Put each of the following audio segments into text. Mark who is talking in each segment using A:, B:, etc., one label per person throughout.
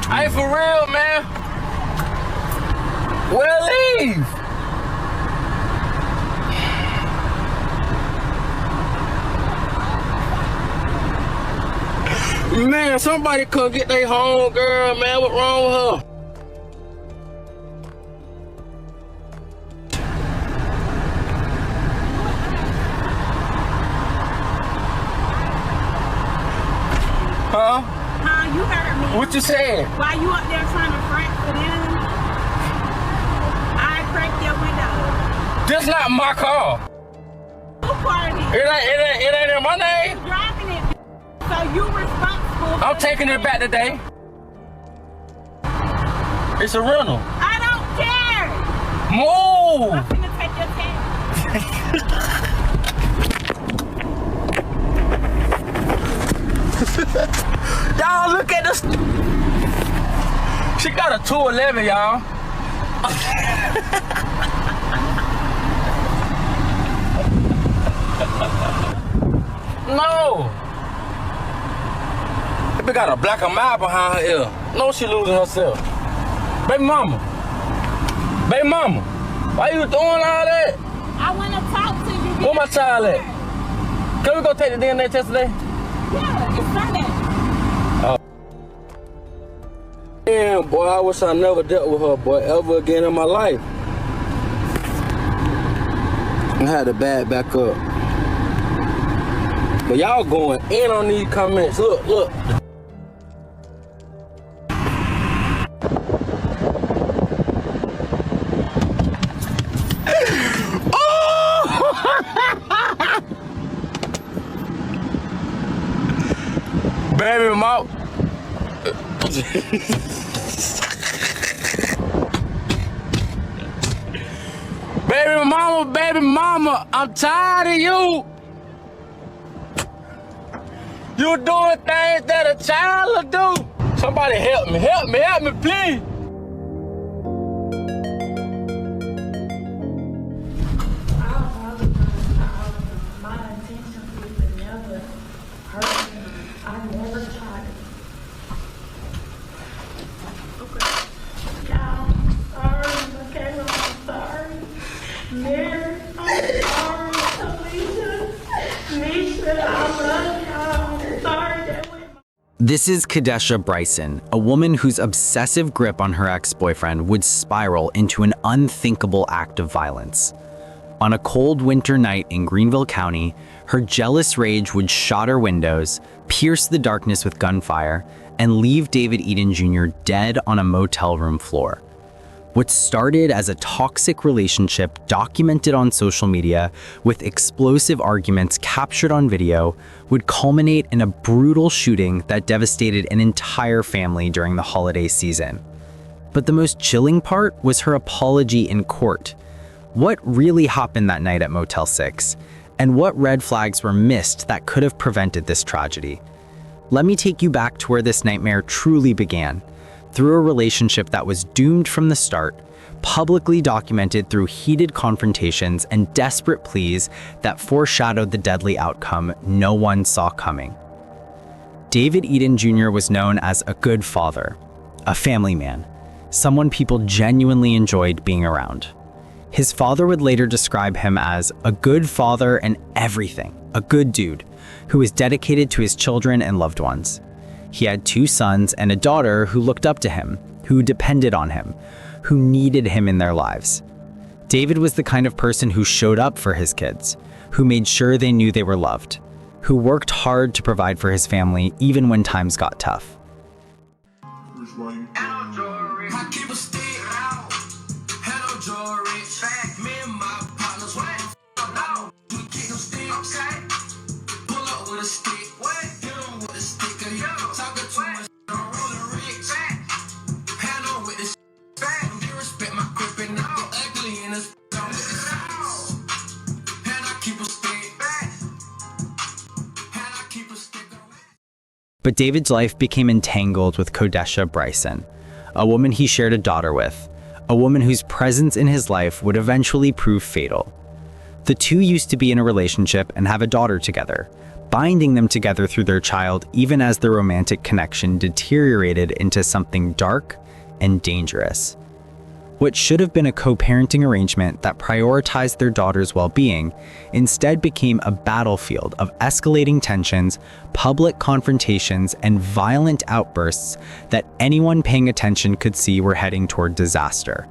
A: Hey, for real, man. Well, leave. Man, somebody come get their home girl, man. What wrong with her? Huh?
B: You heard me.
A: What you saying?
B: Why you up there trying to front for them? I cracked your window.
A: This not my car.
B: Who car is it?
A: It ain't in my name.
B: You driving it, so you responsible.
A: I'm taking it back today. It's a rental.
B: I don't care.
A: Move.
B: I'm finna take your tag.
A: Y'all look at this. She got a 211, y'all. No. They got a black and mild behind her ear. No, she losing herself. Baby mama. Baby mama. Why you doing all that?
B: I want to talk to you.
A: Where my child at? Can we go take the DNA test today?
B: Yeah, it's Sunday.
A: Damn, boy, I wish I never dealt with her, boy, ever again in my life. I had to bag back up. But y'all going in on these comments. Look, look. Baby mom. Baby mama, I'm tired of you. You doing things that a child will do. Somebody help me, please.
B: My intention is to never hurt him. I never tried it. Okay. Y'all, I'm sorry. Okay, I'm sorry. Mary, I'm sorry. Alicia, Nisha, I love y'all. I'm sorry that went.
C: This is Kadesha Bryson, a woman whose obsessive grip on her ex-boyfriend would spiral into an unthinkable act of violence. On a cold winter night in Greenville County, her jealous rage would shatter windows, pierce the darkness with gunfire, and leave David Eden Jr. dead on a motel room floor. What started as a toxic relationship documented on social media with explosive arguments captured on video would culminate in a brutal shooting that devastated an entire family during the holiday season. But the most chilling part was her apology in court. What really happened that night at Motel 6? And what red flags were missed that could have prevented this tragedy? Let me take you back to where this nightmare truly began. Through a relationship that was doomed from the start, publicly documented through heated confrontations and desperate pleas that foreshadowed the deadly outcome no one saw coming. David Eden Jr. was known as a good father, a family man, someone people genuinely enjoyed being around. His father would later describe him as a good father and everything, a good dude, who was dedicated to his children and loved ones. He had 2 sons and a daughter who looked up to him, who depended on him, who needed him in their lives. David was the kind of person who showed up for his kids, who made sure they knew they were loved, who worked hard to provide for his family even when times got tough. But David's life became entangled with Kadesha Bryson, a woman he shared a daughter with, a woman whose presence in his life would eventually prove fatal. The two used to be in a relationship and have a daughter together, binding them together through their child even as their romantic connection deteriorated into something dark and dangerous. What should have been a co-parenting arrangement that prioritized their daughter's well-being instead became a battlefield of escalating tensions, public confrontations, and violent outbursts that anyone paying attention could see were heading toward disaster.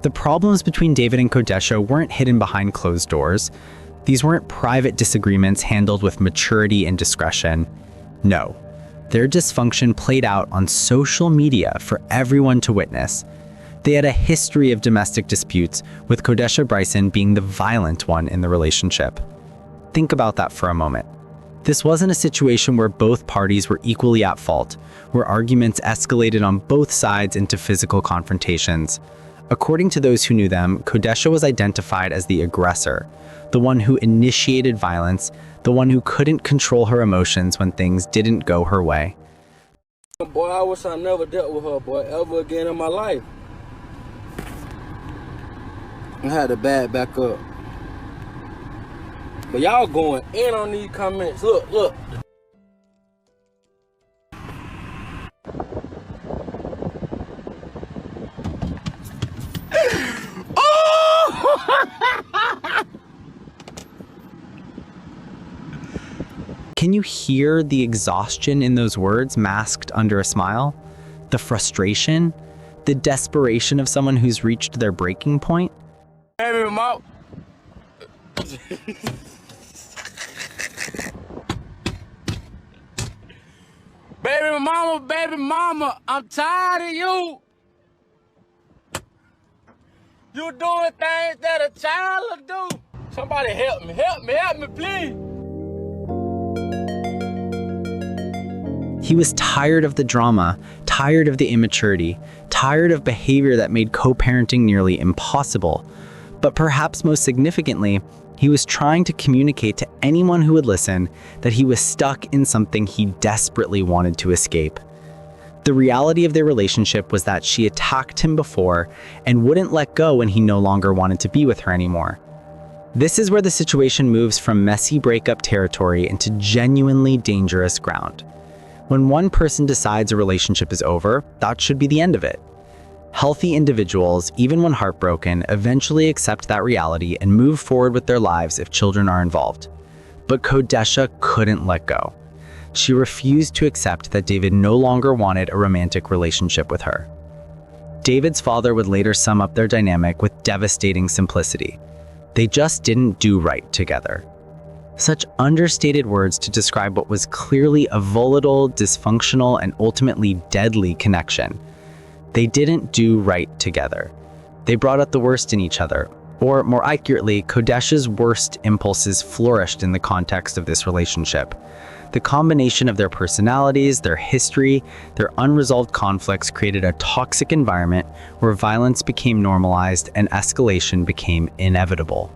C: The problems between David and Kodesha weren't hidden behind closed doors. These weren't private disagreements handled with maturity and discretion. No, their dysfunction played out on social media for everyone to witness. They had a history of domestic disputes, with Kodesha Bryson being the violent one in the relationship. Think about that for a moment. This wasn't a situation where both parties were equally at fault, where arguments escalated on both sides into physical confrontations. According to those who knew them, Kodesha was identified as the aggressor, the one who initiated violence, the one who couldn't control her emotions when things didn't go her way.
A: Boy, I wish I never dealt with her, boy, ever again in my life. I had to bad back up. But y'all going in on these comments. Look.
C: Can you hear the exhaustion in those words masked under a smile? The frustration? The desperation of someone who's reached their breaking point?
A: Baby mama. Baby mama, I'm tired of you. You doing things that a child will do. Somebody help me, please.
C: He was tired of the drama, tired of the immaturity, tired of behavior that made co-parenting nearly impossible. But perhaps most significantly, he was trying to communicate to anyone who would listen that he was stuck in something he desperately wanted to escape. The reality of their relationship was that she attacked him before and wouldn't let go when he no longer wanted to be with her anymore. This is where the situation moves from messy breakup territory into genuinely dangerous ground. When one person decides a relationship is over, that should be the end of it. Healthy individuals, even when heartbroken, eventually accept that reality and move forward with their lives if children are involved. But Kodesha couldn't let go. She refused to accept that David no longer wanted a romantic relationship with her. David's father would later sum up their dynamic with devastating simplicity. They just didn't do right together. Such understated words to describe what was clearly a volatile, dysfunctional, and ultimately deadly connection. They didn't do right together. They brought out the worst in each other, or more accurately, Kodesha's worst impulses flourished in the context of this relationship. The combination of their personalities, their history, their unresolved conflicts created a toxic environment where violence became normalized and escalation became inevitable.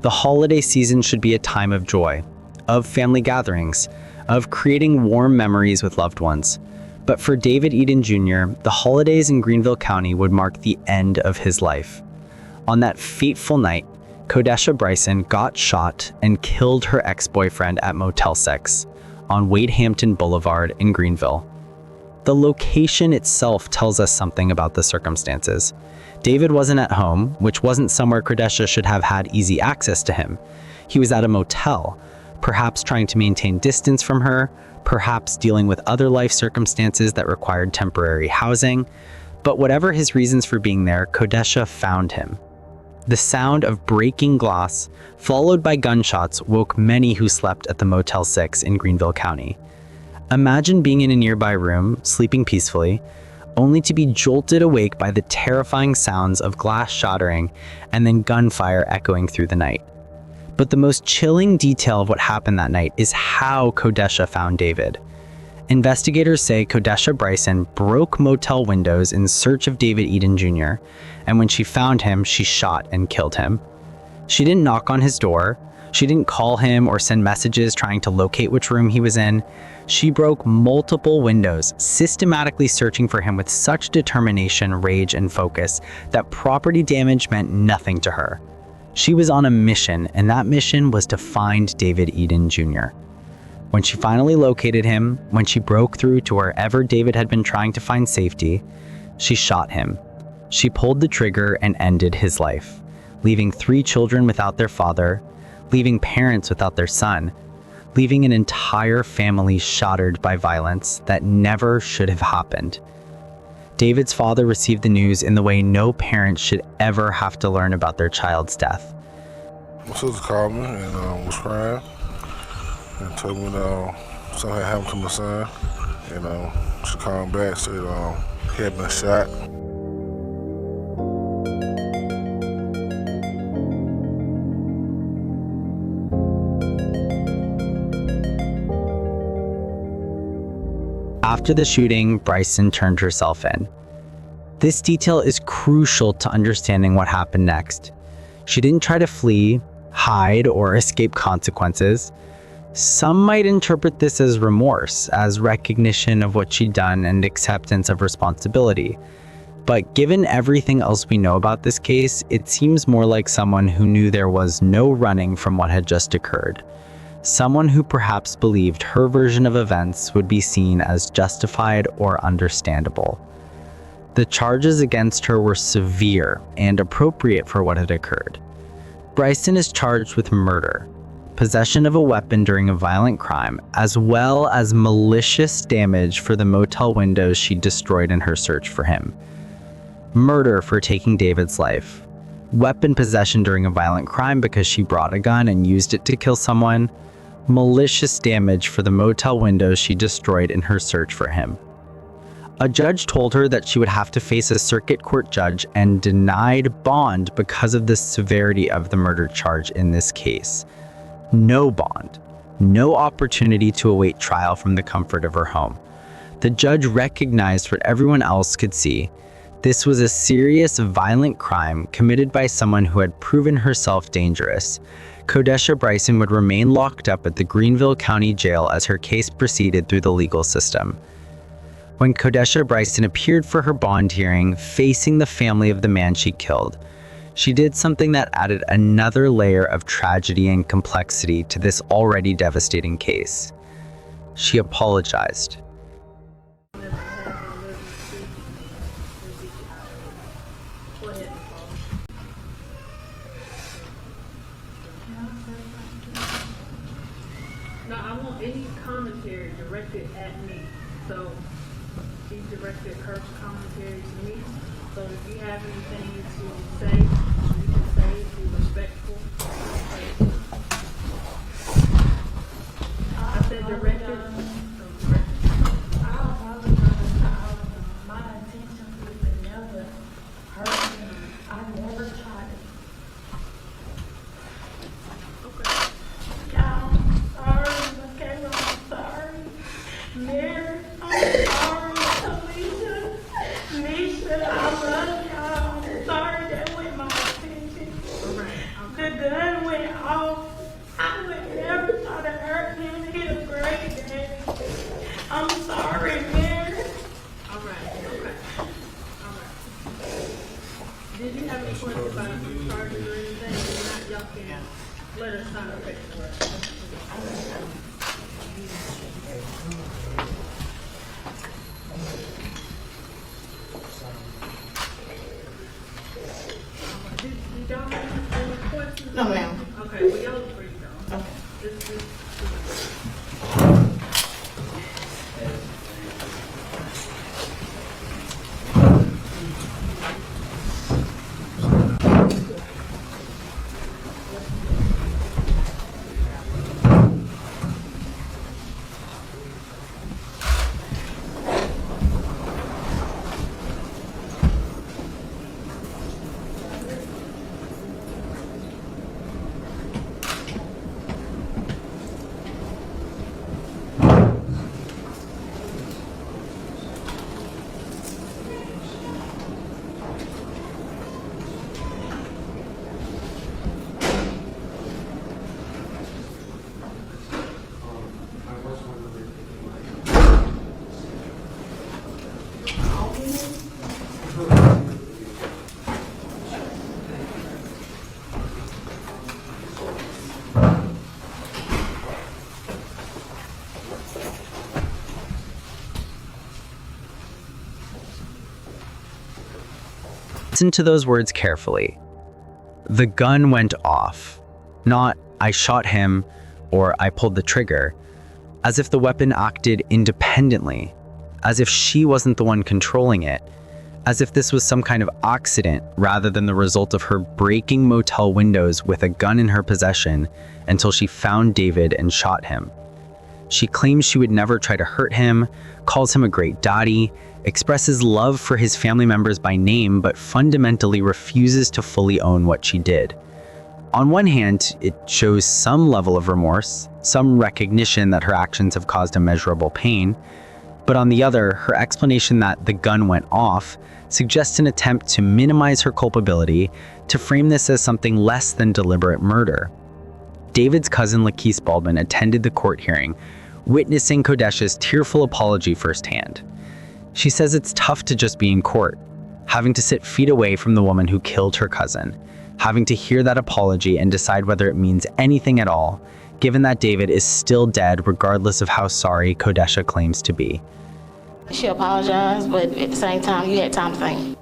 C: The holiday season should be a time of joy, of family gatherings, of creating warm memories with loved ones. But for David Eden Jr., the holidays in Greenville County would mark the end of his life. On that fateful night, Kodesha Bryson got shot and killed her ex-boyfriend at Motel 6 on Wade Hampton Boulevard in Greenville. The location itself tells us something about the circumstances. David wasn't at home, which wasn't somewhere Kodesha should have had easy access to him. He was at a motel, perhaps trying to maintain distance from her, perhaps dealing with other life circumstances that required temporary housing. But whatever his reasons for being there, Kodesha found him. The sound of breaking glass, followed by gunshots, woke many who slept at the Motel 6 in Greenville County. Imagine being in a nearby room, sleeping peacefully, only to be jolted awake by the terrifying sounds of glass shattering and then gunfire echoing through the night. But the most chilling detail of what happened that night is how Kodesha found David. Investigators say Kodesha Bryson broke motel windows in search of David Eden Jr., and when she found him, she shot and killed him. She didn't knock on his door. She didn't call him or send messages trying to locate which room he was in. She broke multiple windows, systematically searching for him with such determination, rage, and focus that property damage meant nothing to her. She was on a mission, and that mission was to find David Eden Jr. When she finally located him, when she broke through to wherever David had been trying to find safety, she shot him. She pulled the trigger and ended his life, leaving 3 children without their father, leaving parents without their son, leaving an entire family shattered by violence that never should have happened. David's father received the news in the way no parent should ever have to learn about their child's death.
D: My sister called me and was crying and told me something had happened to my son. And she called me back, said he had been shot.
C: After the shooting, Bryson turned herself in. This detail is crucial to understanding what happened next. She didn't try to flee, hide, or escape consequences. Some might interpret this as remorse, as recognition of what she'd done and acceptance of responsibility. But given everything else we know about this case, it seems more like someone who knew there was no running from what had just occurred. Someone who perhaps believed her version of events would be seen as justified or understandable. The charges against her were severe and appropriate for what had occurred. Bryson is charged with murder, possession of a weapon during a violent crime, as well as malicious damage for the motel windows she destroyed in her search for him. Murder for taking David's life. Weapon possession during a violent crime because she brought a gun and used it to kill someone. Malicious damage for the motel windows she destroyed in her search for him. A judge told her that she would have to face a circuit court judge and denied bond because of the severity of the murder charge in this case. No bond, no opportunity to await trial from the comfort of her home. The judge recognized what everyone else could see. This was a serious, violent crime committed by someone who had proven herself dangerous. Kodesha Bryson would remain locked up at the Greenville County Jail as her case proceeded through the legal system. When Kodesha Bryson appeared for her bond hearing, facing the family of the man she killed, she did something that added another layer of tragedy and complexity to this already devastating case. She apologized.
B: No, I want any commentary directed at me. So she directed her commentary to me. So if you have anything to say, you can say it. Be respectful. I said directed.
E: I apologize. My intention was to never hurt him. I never tried it.
B: Okay.
E: Y'all, sorry, Michaela, I'm sorry. Mary, I'm sorry. Alicia, Nisha, I love y'all. I'm sorry that went my attention. The gun went off. I would never try to hurt him. He's a great daddy. I'm sorry, Mary.
B: All right. Okay. All right. Did you have any questions about the charges or anything? If not, y'all can let us sign the paperwork. Did y'all have any questions?
F: No, ma'am.
B: Okay, well, y'all are free to go.
F: Okay.
B: This
C: Listen to those words carefully. The gun went off. Not, I shot him or I pulled the trigger. As if the weapon acted independently. As if she wasn't the one controlling it. As if this was some kind of accident rather than the result of her breaking motel windows with a gun in her possession until she found David and shot him. She claims she would never try to hurt him, calls him a great daddy, expresses love for his family members by name, but fundamentally refuses to fully own what she did. On one hand, it shows some level of remorse, some recognition that her actions have caused immeasurable pain, but on the other, her explanation that the gun went off suggests an attempt to minimize her culpability, to frame this as something less than deliberate murder. David's cousin Lakeith Baldwin attended the court hearing, witnessing Kodesha's tearful apology firsthand. She says it's tough to just be in court, having to sit feet away from the woman who killed her cousin, having to hear that apology and decide whether it means anything at all, given that David is still dead regardless of how sorry Kodesha claims to be.
E: She apologized, but at the same time, you had time to think.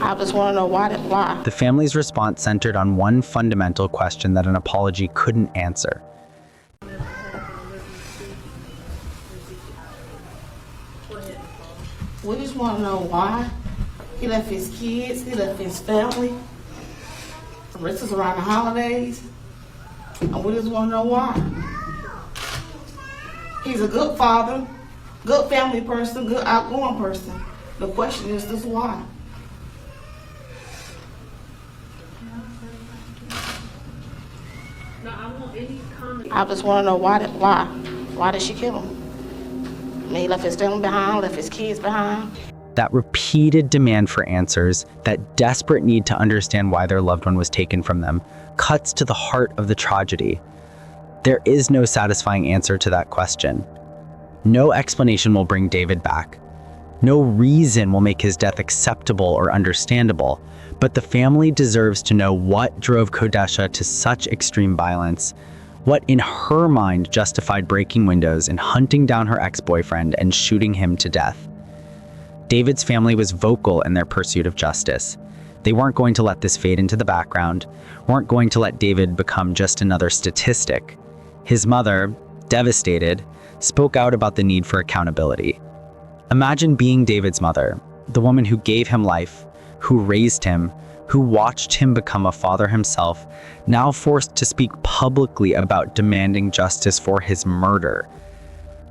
E: I just want to know why.
C: The family's response centered on one fundamental question that an apology couldn't answer.
E: We just want to know why. He left his kids, he left his family. This is around the holidays. And we just want to know why. He's a good father, good family person, good outgoing person. The question is just why. I just want to know why. Why did she kill him? I mean, he left his family behind, left his kids behind.
C: That repeated demand for answers, that desperate need to understand why their loved one was taken from them, cuts to the heart of the tragedy. There is no satisfying answer to that question. No explanation will bring David back. No reason will make his death acceptable or understandable, but the family deserves to know what drove Kodesha to such extreme violence, what in her mind justified breaking windows and hunting down her ex-boyfriend and shooting him to death. David's family was vocal in their pursuit of justice. They weren't going to let this fade into the background, weren't going to let David become just another statistic. His mother, devastated, spoke out about the need for accountability. Imagine being David's mother, the woman who gave him life, who raised him, who watched him become a father himself, now forced to speak publicly about demanding justice for his murder.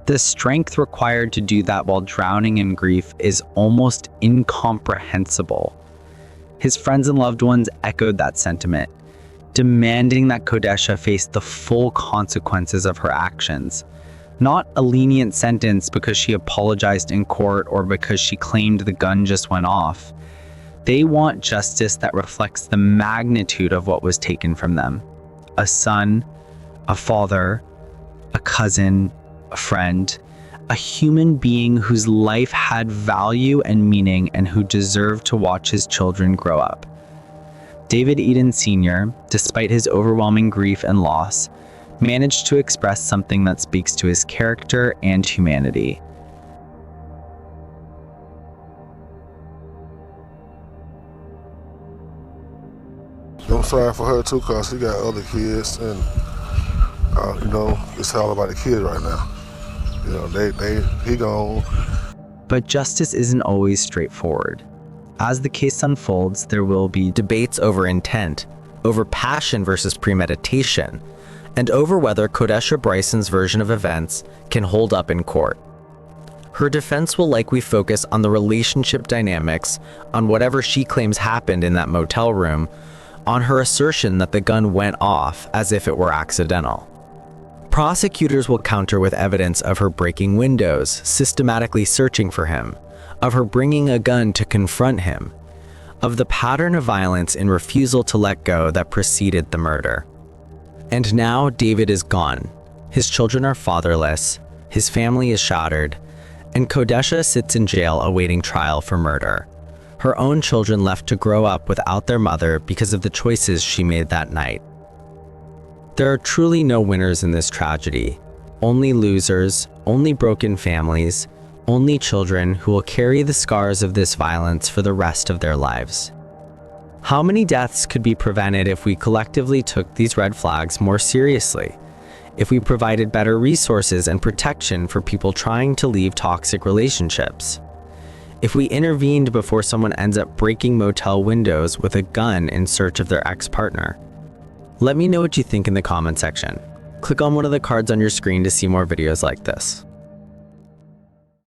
C: The strength required to do that while drowning in grief is almost incomprehensible. His friends and loved ones echoed that sentiment, demanding that Kodesha face the full consequences of her actions. Not a lenient sentence because she apologized in court or because she claimed the gun just went off. They want justice that reflects the magnitude of what was taken from them. A son, a father, a cousin, a friend, a human being whose life had value and meaning and who deserved to watch his children grow up. David Eden Sr., despite his overwhelming grief and loss, managed to express something that speaks to his character and humanity.
D: I'm sorry for her too, cause he got other kids, and it's all about the kids right now. He gone.
C: But justice isn't always straightforward. As the case unfolds, there will be debates over intent, over passion versus premeditation, and over whether Kodesha Bryson's version of events can hold up in court. Her defense will likely focus on the relationship dynamics, on whatever she claims happened in that motel room, on her assertion that the gun went off as if it were accidental. Prosecutors will counter with evidence of her breaking windows, systematically searching for him, of her bringing a gun to confront him, of the pattern of violence and refusal to let go that preceded the murder. And now David is gone. His children are fatherless, his family is shattered, and Kodesha sits in jail awaiting trial for murder. Her own children left to grow up without their mother because of the choices she made that night. There are truly no winners in this tragedy. Only losers, only broken families, only children who will carry the scars of this violence for the rest of their lives. How many deaths could be prevented if we collectively took these red flags more seriously? If we provided better resources and protection for people trying to leave toxic relationships? If we intervened before someone ends up breaking motel windows with a gun in search of their ex-partner? Let me know what you think in the comment section. Click on one of the cards on your screen to see more videos like this.